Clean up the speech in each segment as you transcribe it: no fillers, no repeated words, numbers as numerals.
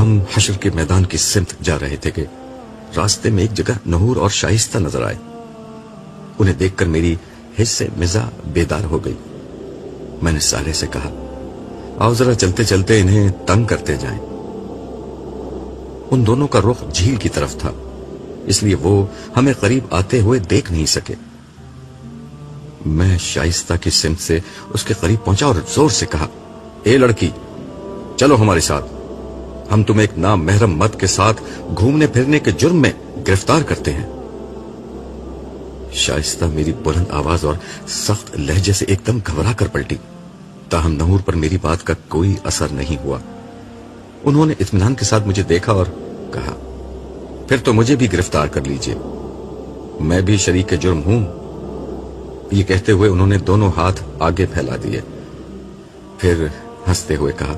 ہم حشر کے میدان کی سمت جا رہے تھے کہ راستے میں ایک جگہ نحور اور شائستہ نظر آئے. انہیں دیکھ کر میری حس سے مزاح بیدار ہو گئی. میں نے صالح سے کہا آؤ ذرا چلتے چلتے انہیں تنگ کرتے جائیں. ان دونوں کا رخ جھیل کی طرف تھا اس لیے وہ ہمیں قریب آتے ہوئے دیکھ نہیں سکے. میں شائستہ کی سمت سے اس کے قریب پہنچا اور زور سے کہا اے لڑکی چلو ہمارے ساتھ, ہم تمہیں ایک نام محرم مرد کے ساتھ گھومنے پھرنے کے جرم میں گرفتار کرتے ہیں. شائستہ میری بلند آواز اور سخت لہجے سے ایک دم گھبرا کر پلٹی, تاہم نحور پر میری بات کا کوئی اثر نہیں ہوا. انہوں نے اطمینان کے ساتھ مجھے دیکھا اور کہا پھر تو مجھے بھی گرفتار کر لیجئے, میں بھی شریک جرم ہوں. یہ کہتے ہوئے انہوں نے دونوں ہاتھ آگے پھیلا دیے. پھر ہنستے ہوئے کہا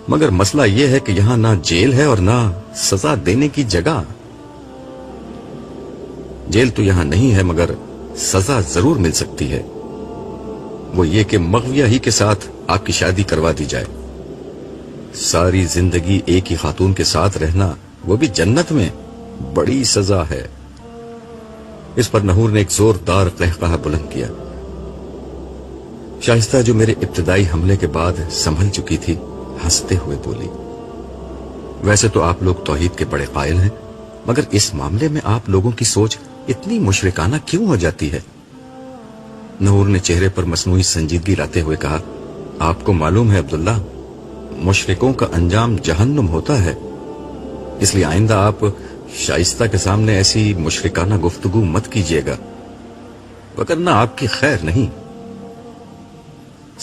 مگر مسئلہ یہ ہے کہ یہاں نہ جیل ہے اور نہ سزا دینے کی جگہ. جیل تو یہاں نہیں ہے مگر سزا ضرور مل سکتی ہے, وہ یہ کہ مغویہ ہی کے ساتھ آپ کی شادی کروا دی جائے. ساری زندگی ایک ہی خاتون کے ساتھ رہنا, وہ بھی جنت میں, بڑی سزا ہے. اس پر نحور نے ایک زوردار قہقہہ بلند کیا. شائستہ جو میرے ابتدائی حملے کے بعد سنبھل چکی تھی ہنستے ہوئے بولی ویسے تو آپ لوگ توحید کے بڑے قائل ہیں مگر اس معاملے میں آپ لوگوں کی سوچ اتنی مشرکانہ کیوں ہو جاتی ہے. نحور نے چہرے پر مصنوعی سنجیدگی لاتے ہوئے کہا آپ کو معلوم ہے عبداللہ, مشرکوں کا انجام جہنم ہوتا ہے, اس لیے آئندہ آپ شائستہ کے سامنے ایسی مشرکانہ گفتگو مت کیجیے گا وگرنہ آپ کی خیر نہیں.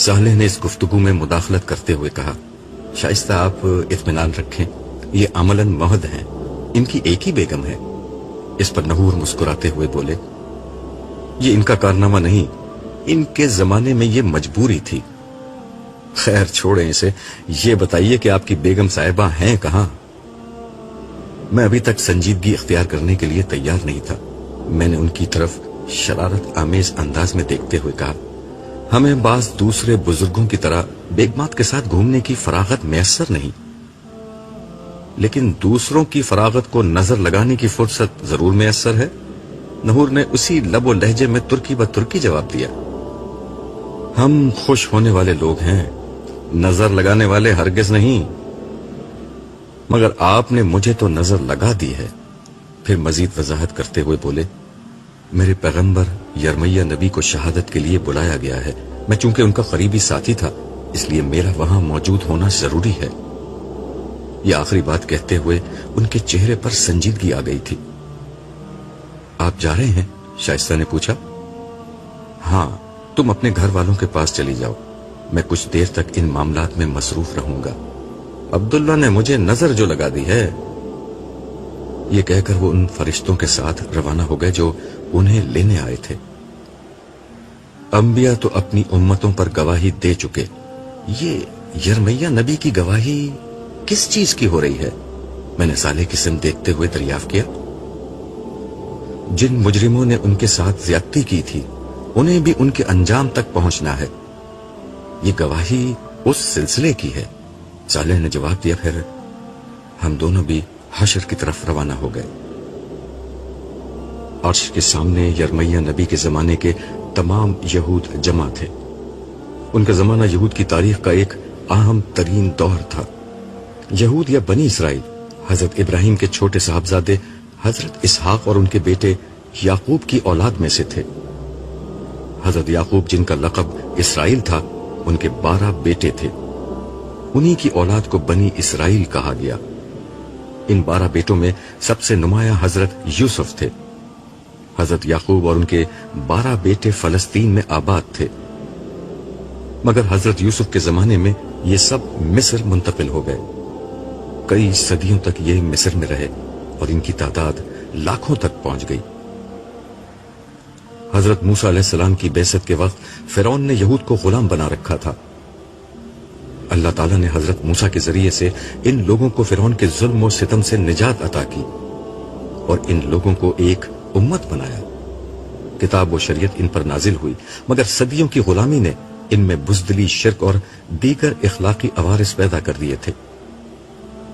صالح نے اس گفتگو میں مداخلت کرتے ہوئے کہا شائستہ آپ اطمینان رکھیں, یہ عملاً محد ہیں, ان کی ایک ہی بیگم ہے. اس پر نحور مسکراتے ہوئے بولے یہ ان کا کارنامہ نہیں, ان کے زمانے میں یہ مجبوری تھی. خیر چھوڑیں اسے, یہ بتائیے کہ آپ کی بیگم صاحبہ ہیں کہاں. میں ابھی تک سنجیدگی اختیار کرنے کے لیے تیار نہیں تھا. میں نے ان کی طرف شرارت آمیز انداز میں دیکھتے ہوئے کہا ہمیں بعض دوسرے بزرگوں کی طرح بیگمات کے ساتھ گھومنے کی فراغت میسر نہیں, لیکن دوسروں کی فراغت کو نظر لگانے کی فرصت ضرور میسر ہے. نحور نے اسی لب و لہجے میں ترکی ب ترکی جواب دیا ہم خوش ہونے والے لوگ ہیں, نظر لگانے والے ہرگز نہیں, مگر آپ نے مجھے تو نظر لگا دی ہے. پھر مزید وضاحت کرتے ہوئے بولے میرے پیغمبر یرمیہ نبی کو شہادت کے لیے بلایا گیا ہے. میں چونکہ ان کا قریبی ساتھی تھا اس لیے میرا وہاں موجود ہونا ضروری ہے. یہ آخری بات کہتے ہوئے ان کے چہرے پر سنجیدگی آ گئی تھی. آپ جا رہے ہیں؟ شائستہ نے پوچھا. ہاں, تم اپنے گھر والوں کے پاس چلی جاؤ, میں کچھ دیر تک ان معاملات میں مصروف رہوں گا. عبداللہ نے مجھے نظر جو لگا دی ہے. یہ کہہ کر وہ ان فرشتوں کے ساتھ روانہ ہو گئے جو انہیں لینے آئے تھے. انبیاء تو اپنی امتوں پر گواہی دے چکے, یہ یرمیہ نبی کی گواہی کس چیز کی ہو رہی ہے؟ میں نے صالح کی سمت دیکھتے ہوئے دریافت کیا. جن مجرموں نے ان کے ساتھ زیادتی کی تھی انہیں بھی ان کے انجام تک پہنچنا ہے. یہ گواہی اس سلسلے کی ہے. صالح نے جواب دیا. پھر ہم دونوں بھی حشر کی طرف روانہ ہو گئے. عرش کے سامنے یرمیہ نبی کے زمانے کے تمام یہود جمع تھے. ان کا زمانہ یہود کی تاریخ کا ایک اہم ترین دور تھا. یہود یا بنی اسرائیل حضرت ابراہیم کے چھوٹے صاحبزادے حضرت اسحاق اور ان کے بیٹے یعقوب کی اولاد میں سے تھے. حضرت یعقوب جن کا لقب اسرائیل تھا ان کے 12 بیٹے تھے. انہی کی اولاد کو بنی اسرائیل کہا گیا. ان 12 بیٹوں میں سب سے نمایاں حضرت یوسف تھے. حضرت یعقوب اور ان کے 12 بیٹے فلسطین میں آباد تھے, مگر حضرت یوسف کے زمانے میں یہ سب مصر منتقل ہو گئے. کئی صدیوں تک یہ مصر میں رہے اور ان کی تعداد لاکھوں تک پہنچ گئی. حضرت موسیٰ علیہ السلام کی بعثت کے وقت فرعون نے یہود کو غلام بنا رکھا تھا. اللہ تعالیٰ نے حضرت موسیٰ کے ذریعے سے ان لوگوں کو فرعون کے ظلم و ستم سے نجات عطا کی اور ان لوگوں کو ایک امت بنایا. کتاب و شریعت ان پر نازل ہوئی, مگر صدیوں کی غلامی نے ان میں بزدلی, شرک اور دیگر اخلاقی عوارض پیدا کر دیے تھے.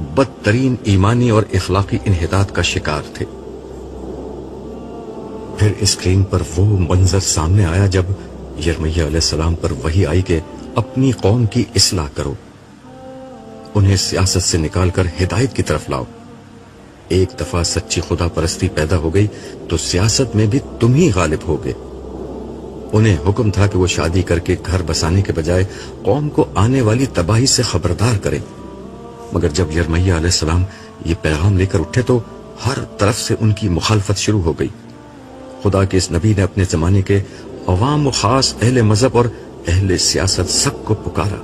بدترین ایمانی اور اخلاقی انحطاط کا شکار تھے۔ پھر اسکرین پر وہ منظر سامنے آیا جب یرمیہ علیہ السلام پر وحی آئی کہ اپنی قوم کی اصلاح کرو، انہیں سیاست سے نکال کر ہدایت کی طرف لاؤ۔ ایک دفعہ سچی خدا پرستی پیدا ہو گئی تو سیاست میں بھی تم ہی غالب ہوگے۔ انہیں حکم تھا کہ وہ شادی کر کے گھر بسانے کے بجائے قوم کو آنے والی تباہی سے خبردار کریں، مگر جب یرمیہ علیہ السلام یہ پیغام لے کر اٹھے تو ہر طرف سے ان کی مخالفت شروع ہو گئی۔ خدا کے اس نبی نے اپنے زمانے کے عوام و خاص اہل مذہب اور اہل سیاست سب کو پکارا،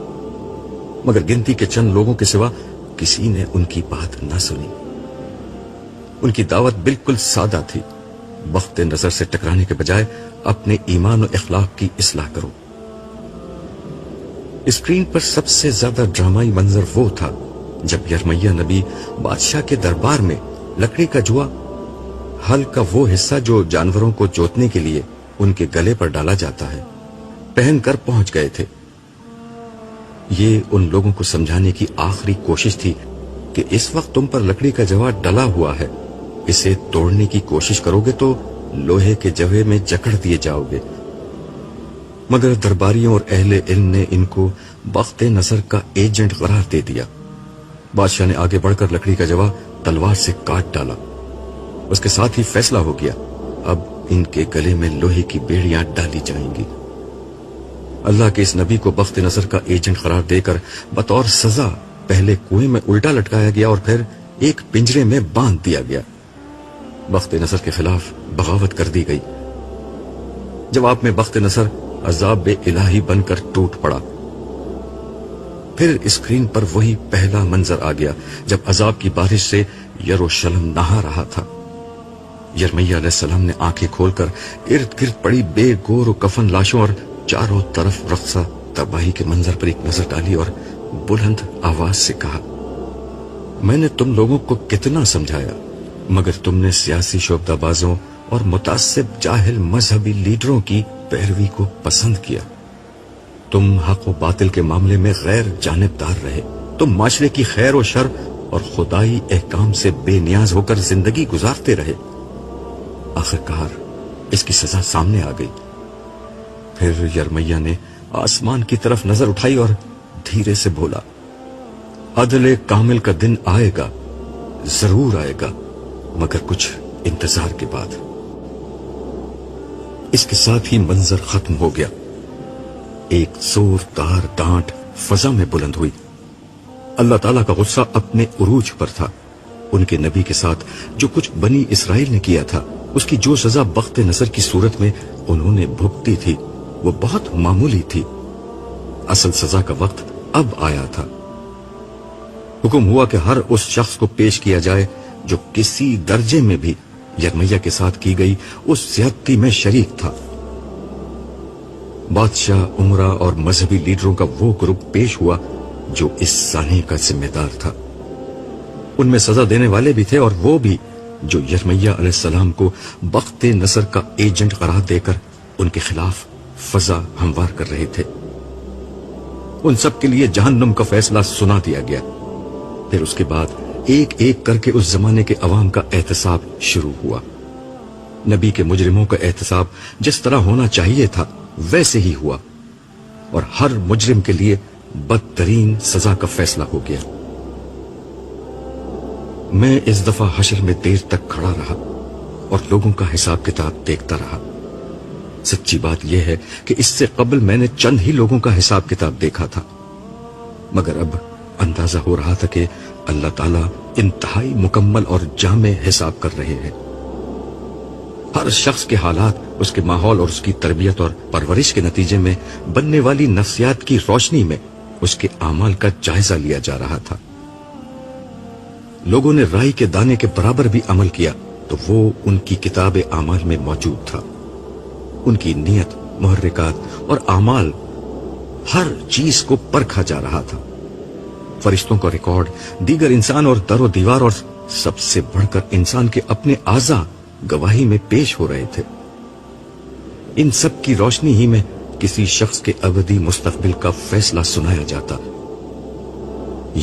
مگر گنتی کے چند لوگوں کے سوا کسی نے ان کی بات نہ سنی۔ ان کی دعوت بالکل سادہ تھی، بخت نظر سے ٹکرانے کے بجائے اپنے ایمان و اخلاق کی اصلاح کرو۔ اسکرین پر سب سے زیادہ ڈرامائی منظر وہ تھا جب یرمیہ نبی بادشاہ کے دربار میں لکڑی کا جوا، ہل کا وہ حصہ جو جانوروں کو جوتنے کے لیے ان کے گلے پر ڈالا جاتا ہے، پہن کر پہنچ گئے تھے۔ یہ ان لوگوں کو سمجھانے کی آخری کوشش تھی کہ اس وقت تم پر لکڑی کا جوا ڈلا ہوا ہے، اسے توڑنے کی کوشش کرو گے تو لوہے کے جوے میں جکڑ دیے جاؤ گے۔ مگر درباریوں اور اہل علم نے ان کو بخت نظر کا ایجنٹ قرار دے دیا۔ بادشاہ نے آگے بڑھ کر لکڑی کا جوا تلوار سے کاٹ ڈالا۔ اس کے ساتھ ہی فیصلہ ہو گیا، اب ان کے گلے میں لوہے کی بیڑیاں ڈالی جائیں گی۔ اللہ کے اس نبی کو بخت نظر کا ایجنٹ قرار دے کر بطور سزا پہلے کنویں میں الٹا لٹکایا گیا اور پھر ایک پنجرے میں باندھ دیا گیا۔ بخت نظر کے خلاف بغاوت کر دی گئی۔ جواب میں بخت نظر عذاب الہی بن کر ٹوٹ پڑا۔ پھر اسکرین پر وہی پہلا منظر آ گیا جب عذاب کی بارش سے یروشلم نہا رہا تھا۔ یرمیہ علیہ السلام نے آنکھیں کھول کر ارد گرد پڑی بے گور و کفن لاشوں اور چاروں طرف رقصہ تباہی کے منظر پر ایک نظر ڈالی اور بلند آواز سے کہا، میں نے تم لوگوں کو کتنا سمجھایا، مگر تم نے سیاسی شعبدہ بازوں اور متعصب جاہل مذہبی لیڈروں کی پیروی کو پسند کیا۔ تم حق و باطل کے معاملے میں غیر جانبدار رہے، تم معاشرے کی خیر و شر اور خدائی احکام سے بے نیاز ہو کر زندگی گزارتے رہے۔ آخرکار اس کی سزا سامنے آ گئی۔ پھر یرمیہ نے آسمان کی طرف نظر اٹھائی اور دھیرے سے بولا، عدل کامل کا دن آئے گا، ضرور آئے گا، مگر کچھ انتظار کے بعد۔ اس کے ساتھ ہی منظر ختم ہو گیا۔ ایک زوردار ڈانٹ فضا میں بلند ہوئی۔ اللہ تعالیٰ کا غصہ اپنے عروج پر تھا۔ ان کے نبی کے ساتھ جو کچھ بنی اسرائیل نے کیا تھا، اس کی جو سزا بخت نظر کی صورت میں انہوں نے بھگتی تھی، وہ بہت معمولی تھی۔ اصل سزا کا وقت اب آیا تھا۔ حکم ہوا کہ ہر اس شخص کو پیش کیا جائے جو کسی درجے میں بھی یرمیہ کے ساتھ کی گئی اس زیادتی میں شریک تھا۔ بادشاہ، عمرا اور مذہبی لیڈروں کا وہ گروپ پیش ہوا جو اس سانحے کا ذمہ دار تھا۔ ان میں سزا دینے والے بھی تھے اور وہ بھی جو یرمیہ علیہ السلام کو بخت نصر کا ایجنٹ قرار دے کر ان کے خلاف فضا ہموار کر رہے تھے۔ ان سب کے لیے جہنم کا فیصلہ سنا دیا گیا۔ پھر اس کے بعد ایک ایک کر کے اس زمانے کے عوام کا احتساب شروع ہوا۔ نبی کے مجرموں کا احتساب جس طرح ہونا چاہیے تھا ویسے ہی ہوا، اور ہر مجرم کے لیے بدترین سزا کا فیصلہ ہو گیا۔ میں اس دفعہ حشر میں دیر تک کھڑا رہا اور لوگوں کا حساب کتاب دیکھتا رہا۔ سچی بات یہ ہے کہ اس سے قبل میں نے چند ہی لوگوں کا حساب کتاب دیکھا تھا، مگر اب اندازہ ہو رہا تھا کہ اللہ تعالیٰ انتہائی مکمل اور جامع حساب کر رہے ہیں۔ ہر شخص کے حالات، اس کے ماحول اور اس کی تربیت اور پرورش کے نتیجے میں بننے والی نفسیات کی روشنی میں اس کے اعمال کا جائزہ لیا جا رہا تھا۔ لوگوں نے رائی کے دانے کے برابر بھی عمل کیا تو وہ ان کی کتاب اعمال میں موجود تھا۔ ان کی نیت، محرکات اور اعمال، ہر چیز کو پرکھا جا رہا تھا۔ فرشتوں کا ریکارڈ، دیگر انسان اور در و دیوار، اور سب سے بڑھ کر انسان کے اپنے اعضاء گواہی میں پیش ہو رہے تھے۔ ان سب کی روشنی ہی میں کسی شخص کے ابدی مستقبل کا فیصلہ سنایا جاتا۔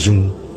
یوں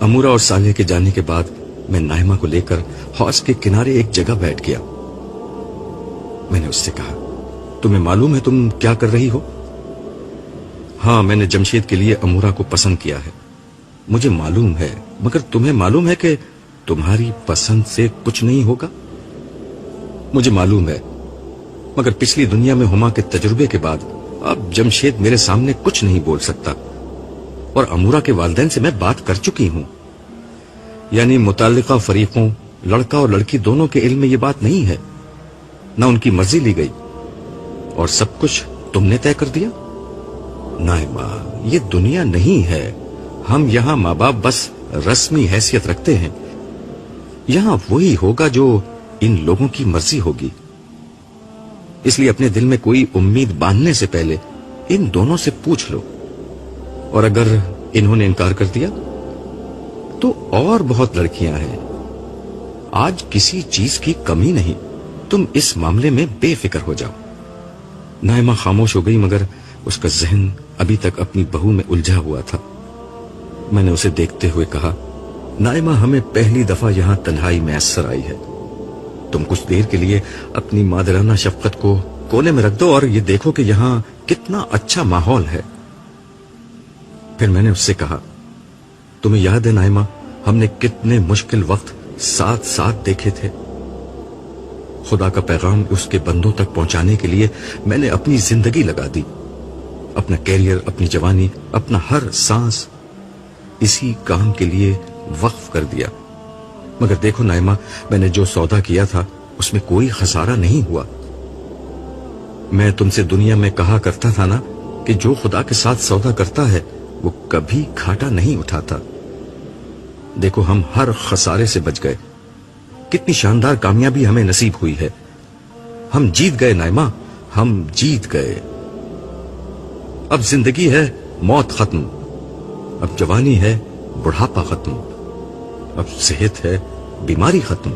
امورا اور صالح کے جانے کے بعد میں نائمہ کو لے کر حوض کے کنارے ایک جگہ بیٹھ گیا. میں نے اس سے کہا, تمہیں معلوم ہے تم کیا کر رہی ہو؟ ہاں, میں نے جمشید کے لیے امورا کو پسند کیا ہے. مجھے معلوم ہے, مگر تمہیں معلوم ہے کہ تمہاری پسند سے کچھ نہیں ہوگا؟ مجھے معلوم ہے, مگر پچھلی دنیا میں ہما کے تجربے کے بعد اب جمشید میرے سامنے کچھ نہیں بول سکتا, اور امورا کے والدین سے میں بات کر چکی ہوں. یعنی متعلقہ فریقوں, لڑکا اور لڑکی دونوں کے علم میں یہ بات نہیں ہے, نہ ان کی مرضی لی گئی, اور سب کچھ تم نے طے کر دیا. نائمہ, یہ دنیا نہیں ہے. ہم یہاں ماں باپ بس رسمی حیثیت رکھتے ہیں. یہاں وہی ہوگا جو ان لوگوں کی مرضی ہوگی. اس لیے اپنے دل میں کوئی امید باندھنے سے پہلے ان دونوں سے پوچھ لو, اور اگر انہوں نے انکار کر دیا تو اور بہت لڑکیاں ہیں. آج کسی چیز کی کمی نہیں, تم اس معاملے میں بے فکر ہو جاؤ. نائمہ خاموش ہو گئی, مگر اس کا ذہن ابھی تک اپنی بہو میں الجھا ہوا تھا. میں نے اسے دیکھتے ہوئے کہا, نائمہ, ہمیں پہلی دفعہ یہاں تنہائی میسر آئی ہے. تم کچھ دیر کے لیے اپنی مادرانہ شفقت کو کونے میں رکھ دو اور یہ دیکھو کہ یہاں کتنا اچھا ماحول ہے. پھر میں نے اس سے کہا, تمہیں یاد ہے نائمہ, ہم نے کتنے مشکل وقت ساتھ ساتھ دیکھے تھے. خدا کا پیغام اس کے بندوں تک پہنچانے کے لیے میں نے اپنی زندگی لگا دی, اپنا کیریئر, اپنی جوانی, اپنا ہر سانس اسی کام کے لیے وقف کر دیا. مگر دیکھو نائمہ, میں نے جو سودا کیا تھا اس میں کوئی خسارہ نہیں ہوا. میں تم سے دنیا میں کہا کرتا تھا نا کہ جو خدا کے ساتھ سودا کرتا ہے وہ کبھی گھاٹا نہیں اٹھاتا. دیکھو, ہم ہر خسارے سے بچ گئے. کتنی شاندار کامیابی ہمیں نصیب ہوئی ہے. ہم جیت گئے نائمہ, ہم جیت گئے. اب زندگی ہے موت ختم, اب جوانی ہے بڑھاپا ختم, اب صحت ہے بیماری ختم,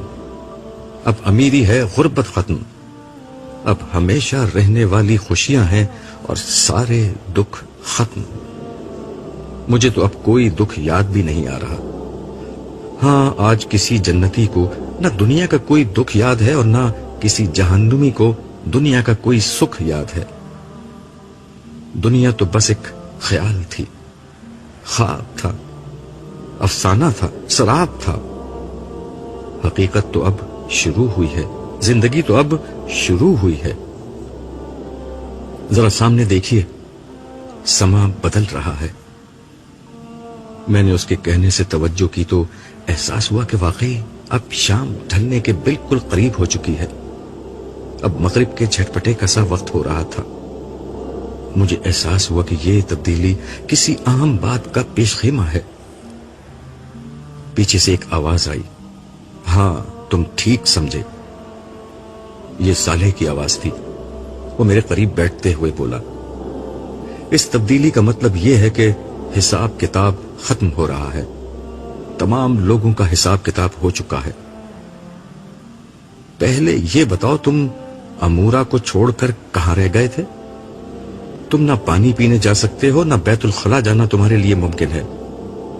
اب امیری ہے غربت ختم, اب ہمیشہ رہنے والی خوشیاں ہیں اور سارے دکھ ختم. مجھے تو اب کوئی دکھ یاد بھی نہیں آ رہا. ہاں, آج کسی جنتی کو نہ دنیا کا کوئی دکھ یاد ہے اور نہ کسی جہنمی کو دنیا کا کوئی سکھ یاد ہے. دنیا تو بس ایک خیال تھی, خواب تھا, افسانہ تھا, سراب تھا. حقیقت تو اب شروع ہوئی ہے, زندگی تو اب شروع ہوئی ہے. ذرا سامنے دیکھیے, سما بدل رہا ہے. میں نے اس کے کہنے سے توجہ کی تو احساس ہوا کہ واقعی اب شام ڈھلنے کے بالکل قریب ہو چکی ہے. اب مغرب کے جھٹپٹے کا سا وقت ہو رہا تھا. مجھے احساس ہوا کہ یہ تبدیلی کسی اہم بات کا پیش خیمہ ہے. پیچھے سے ایک آواز آئی. ہاں, تم ٹھیک سمجھے, یہ صالح کی آواز تھی. وہ میرے قریب بیٹھتے ہوئے بولا, اس تبدیلی کا مطلب یہ ہے کہ حساب کتاب ختم ہو رہا ہے. تمام لوگوں کا حساب کتاب ہو چکا ہے. پہلے یہ بتاؤ, تم امورا کو چھوڑ کر کہاں رہ گئے تھے؟ تم نہ پانی پینے جا سکتے ہو, نہ بیت الخلا جانا تمہارے لیے ممکن ہے.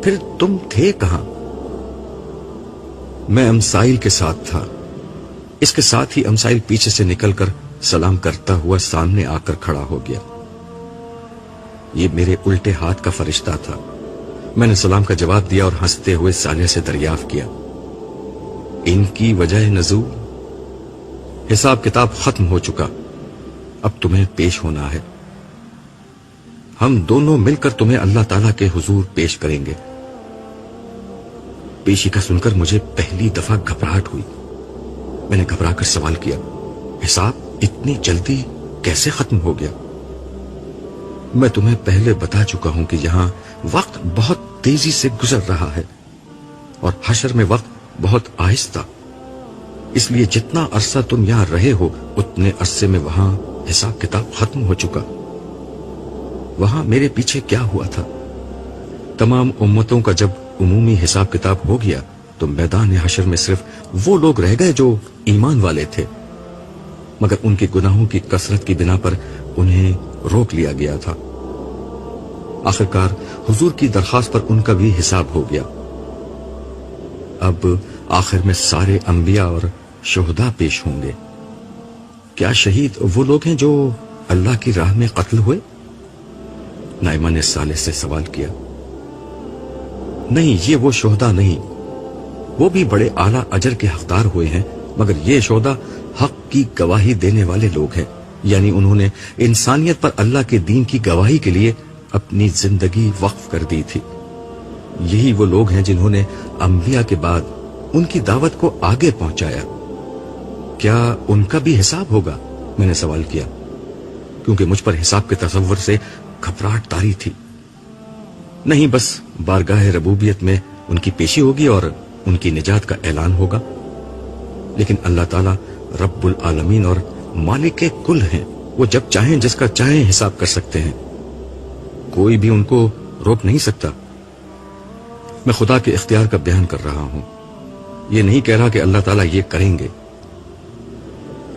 پھر تم تھے کہاں؟ میں امسائل کے ساتھ تھا. اس کے ساتھ ہی امسائل پیچھے سے نکل کر سلام کرتا ہوا سامنے آ کر کھڑا ہو گیا. یہ میرے الٹے ہاتھ کا فرشتہ تھا. میں نے سلام کا جواب دیا اور ہنستے ہوئے صالح سے دریافت کیا, ان کی وجہ نزول؟ حساب کتاب ختم ہو چکا, اب تمہیں پیش ہونا ہے. ہم دونوں مل کر تمہیں اللہ تعالیٰ کے حضور پیش کریں گے. پیشی کا سن کر مجھے پہلی دفعہ گھبراہٹ ہوئی. میں نے گھبرا کر سوال کیا, حساب اتنی جلدی کیسے ختم ہو گیا؟ میں تمہیں پہلے بتا چکا ہوں کہ یہاں وقت بہت تیزی سے گزر رہا ہے اور حشر میں وقت بہت آہستہ. اس لیے جتنا عرصہ تم یہاں رہے ہو اتنے عرصے میں وہاں حساب کتاب ختم ہو چکا. وہاں میرے پیچھے کیا ہوا تھا؟ تمام امتوں کا جب عمومی حساب کتاب ہو گیا تو میدان حشر میں صرف وہ لوگ رہ گئے جو ایمان والے تھے, مگر ان کے گناہوں کی کثرت کی بنا پر انہیں روک لیا گیا تھا. آخرکار حضور کی درخواست پر ان کا بھی حساب ہو گیا. اب آخر میں سارے انبیاء اور شہداء پیش ہوں گے۔ کیا شہید وہ لوگ ہیں جو اللہ کی راہ میں قتل ہوئے؟ نائمہ نے صالح سے سوال کیا۔ نہیں، یہ وہ شہداء نہیں، وہ بھی بڑے اعلیٰ اجر کے حقدار ہوئے ہیں، مگر یہ شہداء حق کی گواہی دینے والے لوگ ہیں، یعنی انہوں نے انسانیت پر اللہ کے دین کی گواہی کے لیے اپنی زندگی وقف کر دی تھی۔ یہی وہ لوگ ہیں جنہوں نے انبیاء کے بعد ان کی دعوت کو آگے پہنچایا۔ کیا ان کا بھی حساب ہوگا؟ میں نے سوال کیا، کیونکہ مجھ پر حساب کے تصور سے گھبراہٹ طاری تھی۔ نہیں، بس بارگاہ ربوبیت میں ان کی پیشی ہوگی اور ان کی نجات کا اعلان ہوگا، لیکن اللہ تعالیٰ رب العالمین اور مالک کل ہیں، وہ جب چاہیں جس کا چاہیں حساب کر سکتے ہیں، کوئی بھی ان کو روک نہیں سکتا۔ میں خدا کے اختیار کا بیان کر رہا ہوں، یہ نہیں کہہ رہا کہ اللہ تعالیٰ یہ کریں گے۔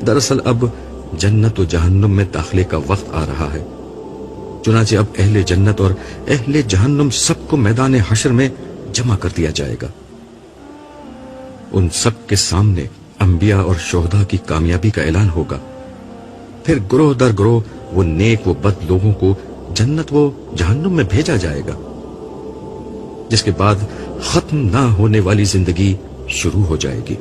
دراصل اب جنت و جہنم میں داخلے کا وقت آ رہا ہے، چنانچہ اب اہل جنت اور اہل جہنم سب کو میدان حشر میں جمع کر دیا جائے گا۔ ان سب کے سامنے انبیاء اور شہداء کی کامیابی کا اعلان ہوگا، پھر گروہ در گروہ وہ نیک و بد لوگوں کو جنت و جہنم میں بھیجا جائے گا، جس کے بعد ختم نہ ہونے والی زندگی شروع ہو جائے گی۔